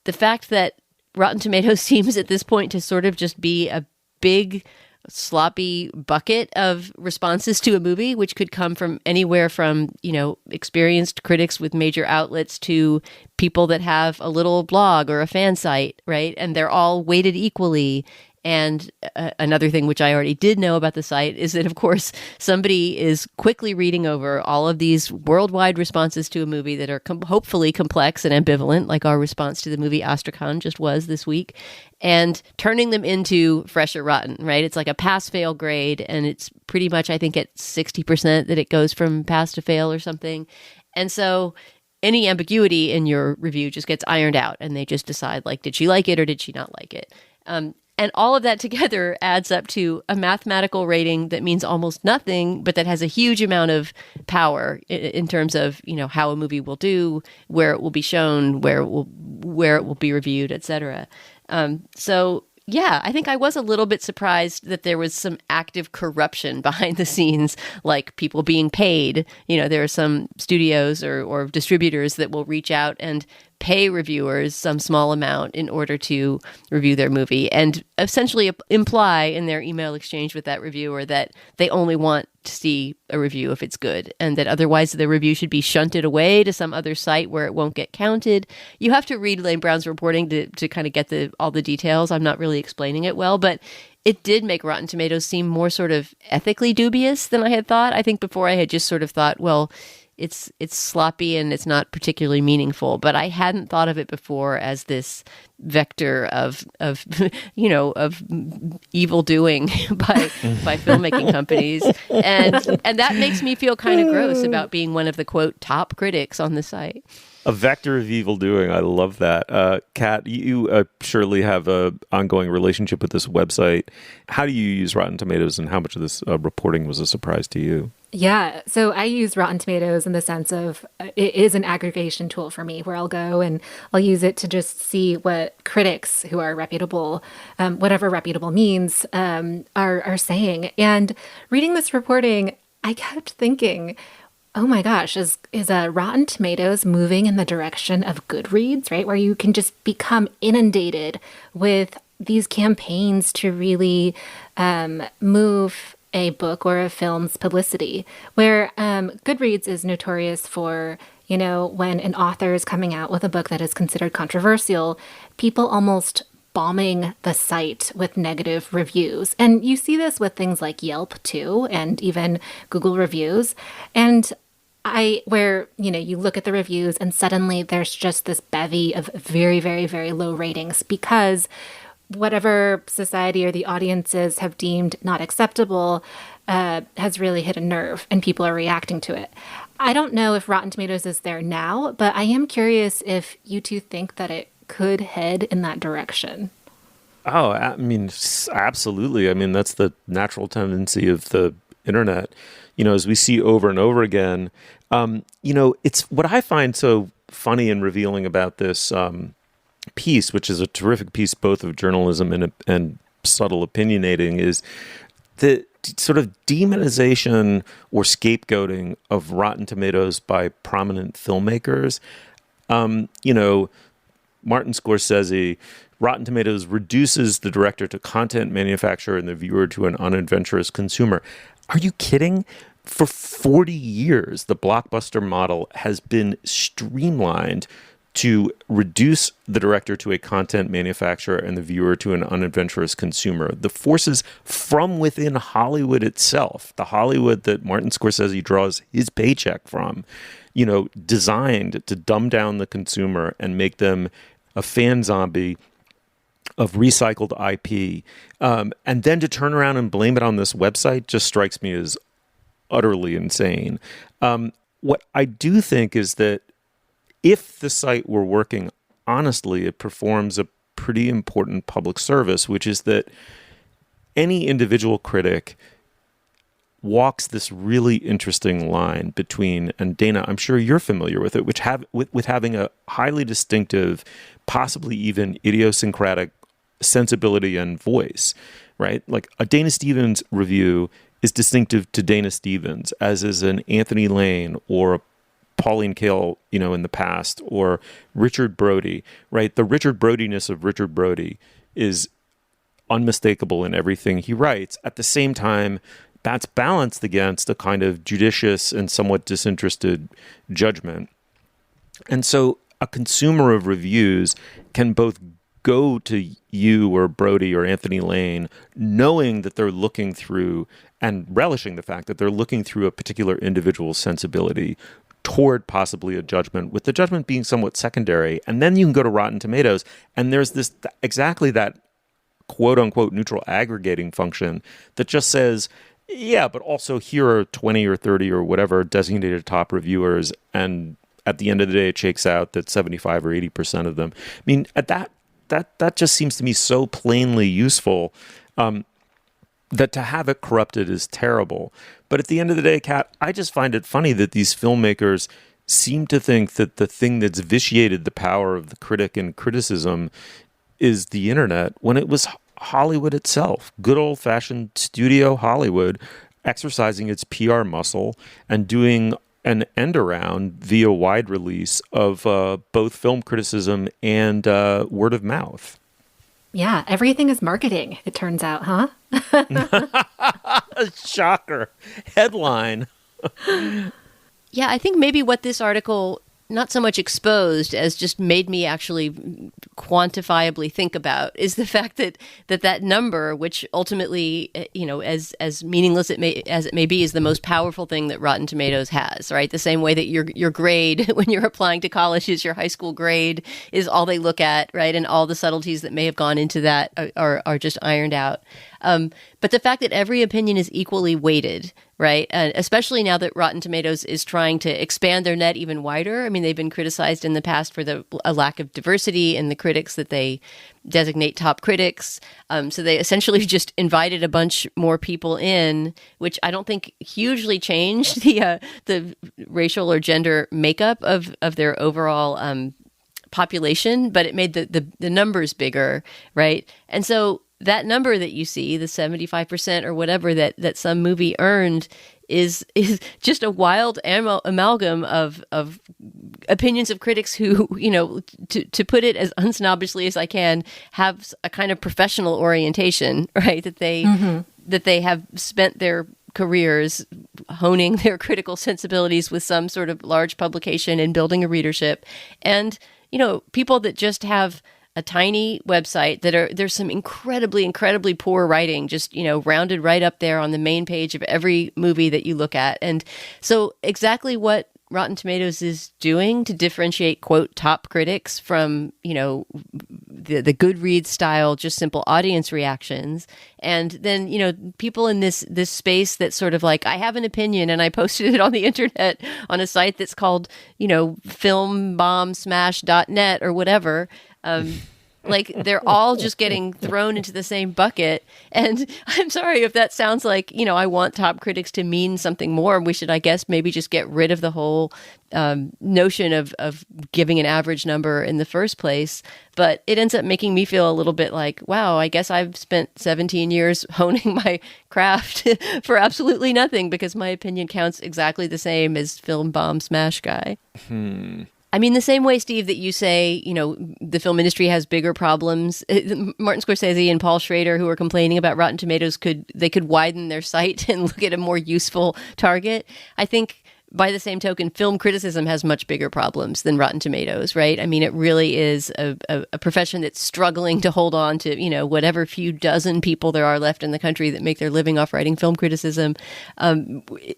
the fact that Rotten Tomatoes seems at this point to sort of just be a big, sloppy bucket of responses to a movie, which could come from anywhere from, experienced critics with major outlets to people that have a little blog or a fan site, right? And they're all weighted equally. And another thing which I already did know about the site is that, of course, somebody is quickly reading over all of these worldwide responses to a movie that are hopefully complex and ambivalent, like our response to the movie Astrakan just was this week, and turning them into fresh or rotten, right? It's like a pass-fail grade, and it's pretty much, I think, at 60% that it goes from pass to fail or something. And so any ambiguity in your review just gets ironed out, and they just decide, like, did she like it or did she not like it? And all of that together adds up to a mathematical rating that means almost nothing, but that has a huge amount of power in terms of, how a movie will do, where it will be shown, where it will be reviewed, etc. So yeah, I think I was a little bit surprised that there was some active corruption behind the scenes, like people being paid. There are some studios or distributors that will reach out and pay reviewers some small amount in order to review their movie and essentially imply in their email exchange with that reviewer that they only want to see a review if it's good, and that otherwise the review should be shunted away to some other site where it won't get counted. You have to read Lane Brown's reporting to kind of get all the details. I'm not really explaining it well, but it did make Rotten Tomatoes seem more sort of ethically dubious than I had thought. I think before I had just sort of thought, well, it's sloppy and it's not particularly meaningful, but I hadn't thought of it before as this vector of evil doing by filmmaking companies, and that makes me feel kind of gross about being one of the quote top critics on the site. A vector of evil doing. I love that. Kat, you surely have an ongoing relationship with this website. How do you use Rotten Tomatoes, and how much of this reporting was a surprise to you? Yeah, so I use Rotten Tomatoes in the sense of it is an aggregation tool for me where I'll go and I'll use it to just see what critics who are reputable, whatever reputable means, are saying. And reading this reporting, I kept thinking, oh my gosh, is Rotten Tomatoes moving in the direction of Goodreads, right? Where you can just become inundated with these campaigns to really move a book or a film's publicity, where Goodreads is notorious for, when an author is coming out with a book that is considered controversial, people almost bombing the site with negative reviews. And you see this with things like Yelp too, and even Google reviews. And where you look at the reviews and suddenly there's just this bevy of very, very, very low ratings because whatever society or the audiences have deemed not acceptable has really hit a nerve and people are reacting to it. I don't know if Rotten Tomatoes is there now, but I am curious if you two think that it could head in that direction. Oh, I mean, absolutely. I mean, that's the natural tendency of the internet. As we see over and over again, it's what I find so funny and revealing about this piece, which is a terrific piece both of journalism and subtle opinionating, is the sort of demonization or scapegoating of Rotten Tomatoes by prominent filmmakers. Martin Scorsese, Rotten Tomatoes reduces the director to content manufacturer and the viewer to an unadventurous consumer. Are you kidding? For 40 years, the blockbuster model has been streamlined to reduce the director to a content manufacturer and the viewer to an unadventurous consumer. The forces from within Hollywood itself, the Hollywood that Martin Scorsese draws his paycheck from, designed to dumb down the consumer and make them a fan zombie of recycled IP, and then to turn around and blame it on this website just strikes me as utterly insane. What I do think is that if the site were working honestly, it performs a pretty important public service, which is that any individual critic walks this really interesting line between, and Dana, I'm sure you're familiar with it, which with having a highly distinctive, possibly even idiosyncratic sensibility and voice, right? Like a Dana Stevens review is distinctive to Dana Stevens, as is an Anthony Lane or a Pauline Kael, in the past, or Richard Brody, right? The Richard Brodiness of Richard Brody is unmistakable in everything he writes. At the same time, that's balanced against a kind of judicious and somewhat disinterested judgment. And so a consumer of reviews can both go to you or Brody or Anthony Lane knowing that they're looking through and relishing the fact that they're looking through a particular individual's sensibility toward possibly a judgment, with the judgment being somewhat secondary. And then you can go to Rotten Tomatoes, and there's this exactly that quote-unquote neutral aggregating function that just says, yeah, but also here are 20 or 30 or whatever designated top reviewers, and at the end of the day, it shakes out that 75 or 80% of them. I mean, at that just seems to me so plainly useful that to have it corrupted is terrible. But at the end of the day, Kat, I just find it funny that these filmmakers seem to think that the thing that's vitiated the power of the critic and criticism is the internet, when it was Hollywood itself, good old-fashioned studio Hollywood, exercising its PR muscle and doing an end around via wide release of both film criticism and word of mouth. Yeah, everything is marketing, it turns out, huh? Shocker. Headline. Yeah, I think maybe what this article not so much exposed as just made me actually quantifiably think about is the fact that number, which ultimately, as meaningless as it may be, is the most powerful thing that Rotten Tomatoes has, right? The same way that your grade when you're applying to college is your high school grade is all they look at, right? And all the subtleties that may have gone into that are just ironed out. But the fact that every opinion is equally weighted, right? Especially now that Rotten Tomatoes is trying to expand their net even wider. I mean, they've been criticized in the past for a lack of diversity in the critics that they designate top critics. So they essentially just invited a bunch more people in, which I don't think hugely changed the racial or gender makeup of their overall population, but it made the numbers bigger, right? And so that number that you see, the 75% or whatever that some movie earned, is just a wild amalgam of opinions of critics who, to put it as unsnobbishly as I can, have a kind of professional orientation, right? That they have spent their careers honing their critical sensibilities with some sort of large publication and building a readership. And, people that just have a tiny website there's some incredibly poor writing, just, rounded right up there on the main page of every movie that you look at. And so exactly what Rotten Tomatoes is doing to differentiate, quote, top critics from, the Goodreads style, just simple audience reactions. And then, people in this space that's sort of like, I have an opinion and I posted it on the internet on a site that's called, filmbombsmash.net or whatever. Like they're all just getting thrown into the same bucket. And I'm sorry if that sounds like, I want top critics to mean something more. We should, I guess, maybe just get rid of the whole notion of giving an average number in the first place. But it ends up making me feel a little bit like, wow, I guess I've spent 17 years honing my craft for absolutely nothing because my opinion counts exactly the same as Film Bomb Smash Guy. I mean, the same way, Steve, that you say, the film industry has bigger problems. Martin Scorsese and Paul Schrader, who are complaining about Rotten Tomatoes, could widen their sight and look at a more useful target. I think by the same token, film criticism has much bigger problems than Rotten Tomatoes, right? I mean, it really is a profession that's struggling to hold on to, whatever few dozen people there are left in the country that make their living off writing film criticism.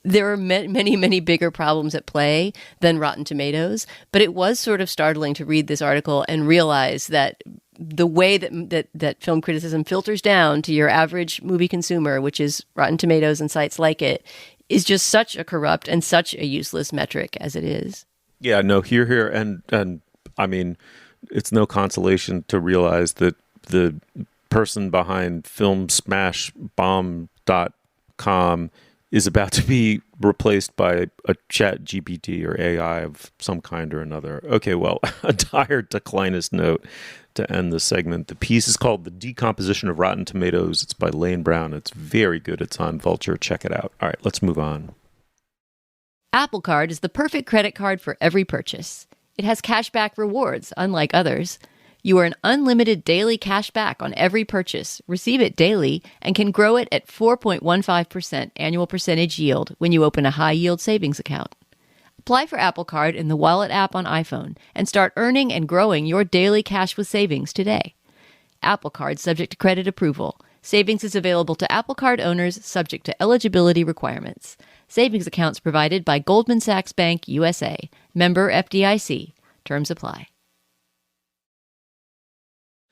There are many bigger problems at play than Rotten Tomatoes, but it was sort of startling to read this article and realize that the way that film criticism filters down to your average movie consumer, which is Rotten Tomatoes and sites like it, is just such a corrupt and such a useless metric as it is. Yeah, no, here. And I mean, it's no consolation to realize that the person behind filmsmashbomb.com is about to be replaced by a chat GPT or AI of some kind or another. Okay, well, a dire declinist note to end the segment. The piece is called The Decomposition of Rotten Tomatoes. It's by Lane Brown. It's very good. It's on Vulture. Check it out. All right, let's move on. Apple Card is the perfect credit card for every purchase. It has cashback rewards, unlike others. You earn unlimited daily cashback on every purchase, receive it daily, and can grow it at 4.15% annual percentage yield when you open a high-yield savings account. Apply for Apple Card in the Wallet app on iPhone and start earning and growing your daily cash with savings today. Apple Card subject to credit approval. Savings is available to Apple Card owners subject to eligibility requirements. Savings accounts provided by Goldman Sachs Bank USA. Member FDIC. Terms apply.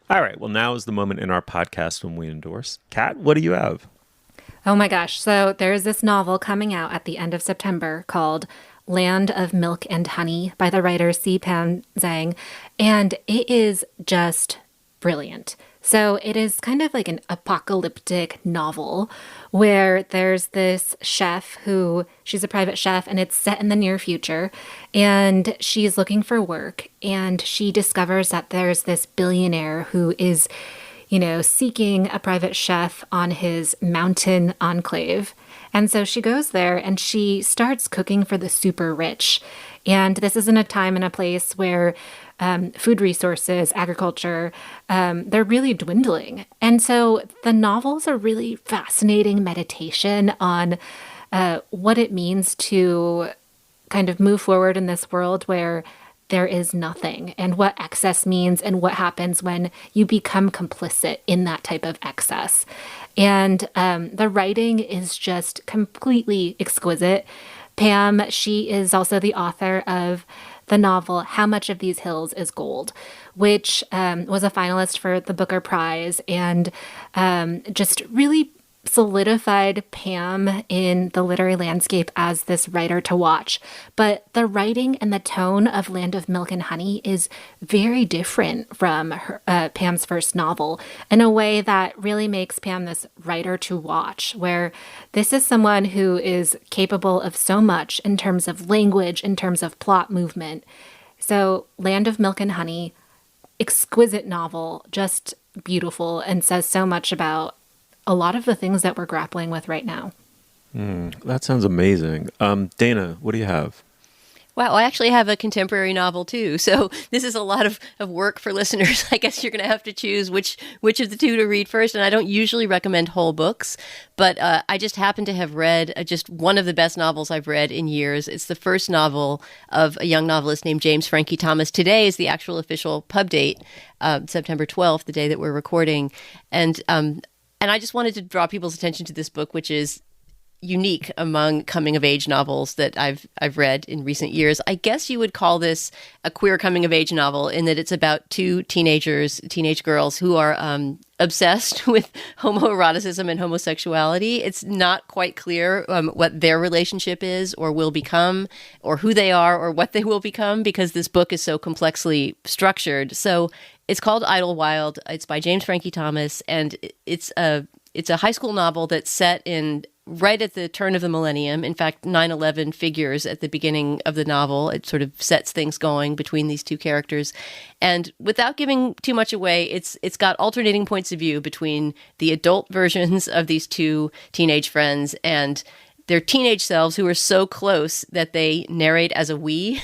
All right. Well, now is the moment in our podcast when we endorse. Kat, what do you have? Oh my gosh. So there's this novel coming out at the end of September called Land of Milk and Honey by the writer C-Pan Zhang, and it is just brilliant. So it is kind of like an apocalyptic novel where there's this chef she's a private chef, and it's set in the near future, and she's looking for work, and she discovers that there's this billionaire who is, seeking a private chef on his mountain enclave. And so she goes there and she starts cooking for the super rich. And this is in a time and a place where food resources, agriculture, they're really dwindling. And so the novel's a really fascinating meditation on what it means to kind of move forward in this world where there is nothing, and what excess means, and what happens when you become complicit in that type of excess. And the writing is just completely exquisite. Pam, she is also the author of the novel How Much of These Hills is Gold, which was a finalist for the Booker Prize, and just really solidified Pam in the literary landscape as this writer to watch. But the writing and the tone of Land of Milk and Honey is very different from Pam's first novel in a way that really makes Pam this writer to watch, where this is someone who is capable of so much in terms of language, in terms of plot movement. So Land of Milk and Honey, exquisite novel, just beautiful, and says so much about a lot of the things that we're grappling with right now. That sounds amazing. Dana, what do you have? Wow, I actually have a contemporary novel too. So this is a lot of work for listeners. I guess you're going to have to choose which of the two to read first. And I don't usually recommend whole books, but I just happen to have read just one of the best novels I've read in years. It's the first novel of a young novelist named James Frankie Thomas. Today is the actual official pub date, September 12th, the day that we're recording. And I just wanted to draw people's attention to this book, which is unique among coming-of-age novels that I've read in recent years. I guess you would call this a queer coming-of-age novel in that it's about two teenage girls who are obsessed with homoeroticism and homosexuality. It's not quite clear what their relationship is or will become, or who they are or what they will become, because this book is so complexly structured. So it's called Idlewild. It's by James Frankie Thomas, and it's a high school novel that's set in right at the turn of the millennium. In fact, 9/11 figures at the beginning of the novel. It sort of sets things going between these two characters. And without giving too much away, it's got alternating points of view between the adult versions of these two teenage friends and their teenage selves, who are so close that they narrate as a we.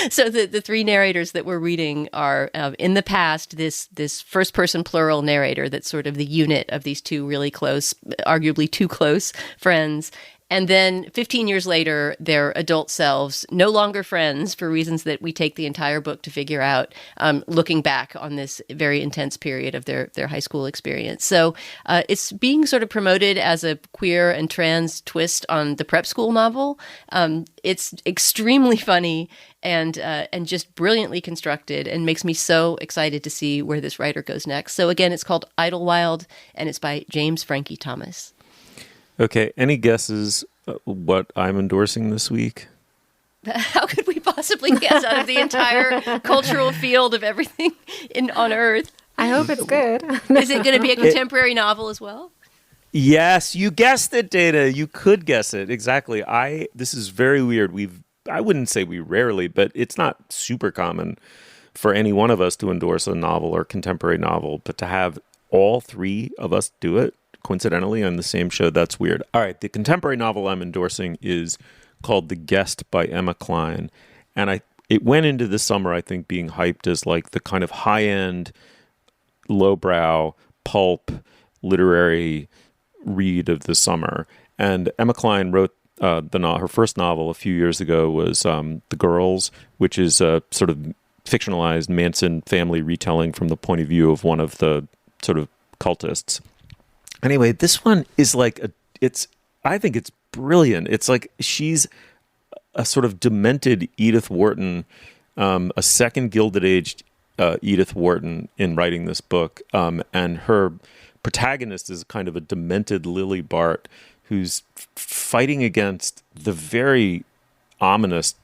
So the three narrators that we're reading are, in the past, this first-person plural narrator that's sort of the unit of these two really close, arguably too close friends. And then 15 years later, their adult selves, no longer friends for reasons that we take the entire book to figure out, looking back on this very intense period of their high school experience. So it's being sort of promoted as a queer and trans twist on the prep school novel. It's extremely funny and just brilliantly constructed, and makes me so excited to see where this writer goes next. So again, it's called Idlewild, and it's by James Frankie Thomas. Okay, any guesses what I'm endorsing this week? How could we possibly guess out of the entire cultural field of everything on Earth? I hope it's good. Is it going to be a contemporary novel as well? Yes, you guessed it, Dana. You could guess it. Exactly. This is very weird. I wouldn't say we rarely, but it's not super common for any one of us to endorse a novel or contemporary novel, but to have all three of us do it coincidentally on the same show, that's weird. All right, the contemporary novel I'm endorsing is called The Guest by Emma Cline. And it went into the summer, I think, being hyped as like the kind of high-end, lowbrow, pulp, literary read of the summer. And Emma Cline wrote her first novel a few years ago was The Girls, which is a sort of fictionalized Manson family retelling from the point of view of one of the sort of cultists. Anyway, this one is like I think it's brilliant. It's like she's a sort of demented Edith Wharton, a second Gilded Age Edith Wharton in writing this book. And her protagonist is kind of a demented Lily Bart who's fighting against the very ominous,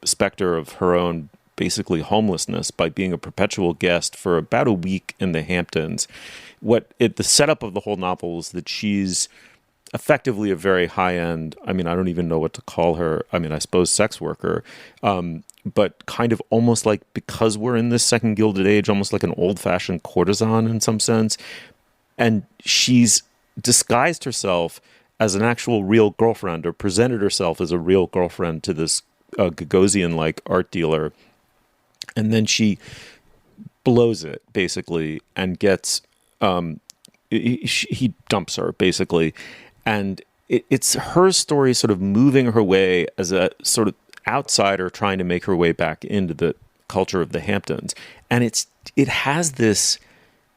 specter of her own basically homelessness by being a perpetual guest for about a week in the Hamptons. The setup of the whole novel is that she's effectively a very high-end, I don't even know what to call her. I suppose sex worker, but kind of almost like, because we're in this second Gilded Age, almost like an old-fashioned courtesan in some sense. And she's disguised herself as an actual real girlfriend, or presented herself as a real girlfriend to this Gagosian-like art dealer. And then she blows it, basically, and gets... he dumps her, basically. And it's her story sort of moving her way as a sort of outsider trying to make her way back into the culture of the Hamptons. And it has this...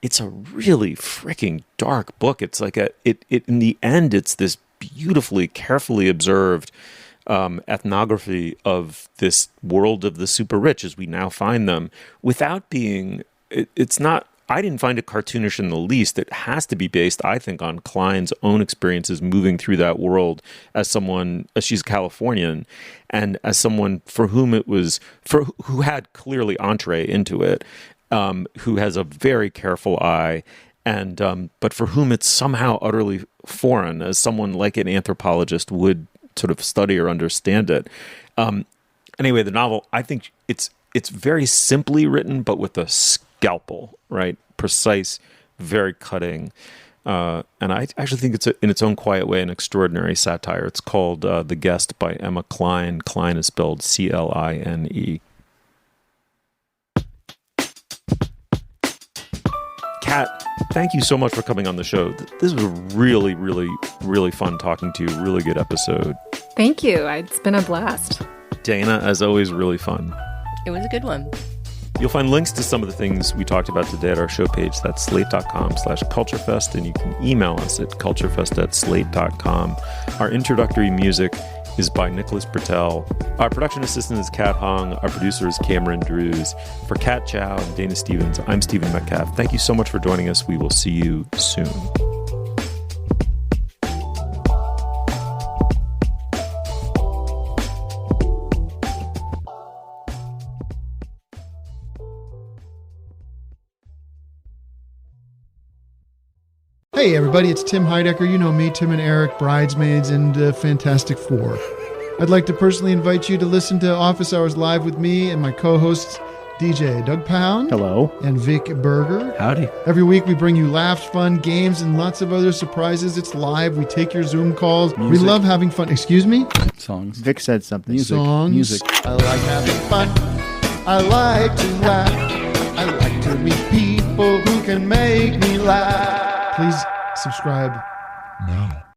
It's a really freaking dark book. It's like in the end, it's this beautifully, carefully observed ethnography of this world of the super rich as we now find them, without being... It's not... I didn't find it cartoonish in the least. It has to be based, I think, on Kline's own experiences moving through that world as she's Californian, and as someone for whom who had clearly entree into it, who has a very careful eye, and but for whom it's somehow utterly foreign, as someone like an anthropologist would sort of study or understand it. Anyway, the novel, I think it's very simply written, but with a scalpel, right? Precise, very cutting. And I actually think it's, in its own quiet way, an extraordinary satire. It's called The Guest by Emma Cline. Cline is spelled Cline. Kat, thank you so much for coming on the show. This was really, really, really fun talking to you. Really good episode. Thank you. It's been a blast. Dana, as always, really fun. It was a good one. You'll find links to some of the things we talked about today at our show page. That's slate.com/culturefest, and you can email us at culturefest@slate.com. Our introductory music is by Nicholas Bertel. Our production assistant is Kat Hong. Our producer is Cameron Drews. For Kat Chow and Dana Stevens, I'm Stephen Metcalf. Thank you so much for joining us. We will see you soon. Hey everybody, it's Tim Heidecker. You know me, Tim and Eric, Bridesmaids, and Fantastic Four. I'd like to personally invite you to listen to Office Hours Live with me and my co-hosts, DJ Doug Pound. Hello. And Vic Berger. Howdy. Every week we bring you laughs, fun, games, and lots of other surprises. It's live. We take your Zoom calls. Music. We love having fun. Excuse me? Songs. Vic said something. Music. Songs. Music. I like having fun. I like to laugh. I like to meet people who can make me laugh. Please subscribe now.